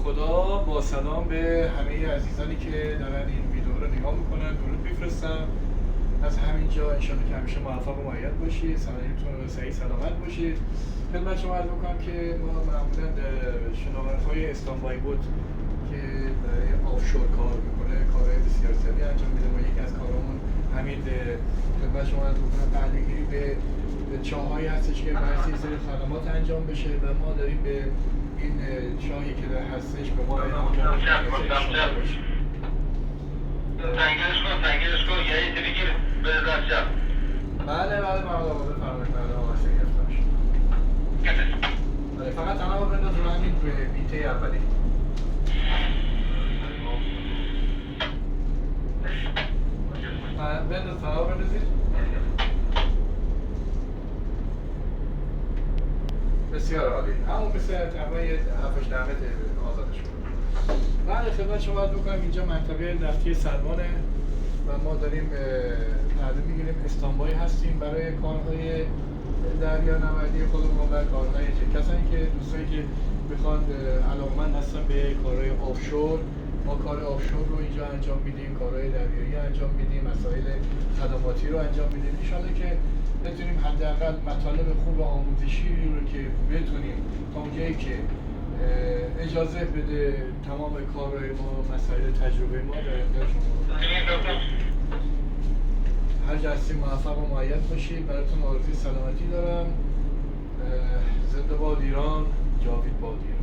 خدا، با سلام به همه عزیزانی که دارن این ویدیو رو نگاه میکنن. درود میفرستم از همینجا. انشالله که همیشه موفق و مؤید باشید، سلامتون صحیح سلامت باشید. خدمت شما عرض میکنم که ما معمولا شناورهای استانبای بود که برای آفشور کار میکنه، کارهای بسیار زیادی انجام میده. ما یکی از کارامون همین خدمت شما عرض میکنم پهلگیری به چاهایی هستش که برای سری خدمات انجام بشه و ما داریم به این چاهی که در هستش به ما تنگیرش کن یه ایتی بگیر به دست شب. بله مردم بفرمایید. مردم آقاسته گرفتمش. بله فقط تنها بنداز رو همین بیته اولی. بنداز تنها بندازید. بسیار عالی. همون مثل تقریبا یه 7-8 دقیقه آزادش کنیم. بله خدمت شما عرض می‌کنم اینجا منطقه نفتی سلمانه و ما داریم پرده می‌گیریم. استانبای هستیم برای کارهای دریانوردی خودمون و کارهای کسانی که دوستایی که بخواد علاقه‌مند هستن به کارهای آفشور. ما کار آفشور رو اینجا انجام میدیم، کارهای دریایی انجام میدیم، مسائل خدماتی رو انجام میدیم. ان شاءالله که بتونیم حداقل مطالب خوب آموزشی رو که بتونیم تا اونجایی که اجازه بده تمام کارهای ما، مسائل تجربه ما در اختیار شما. هر جا هستیم موفق و مؤید باشید. براتون آرزوی سلامتی دارم. زنده باد ایران، جاوید باد ایران.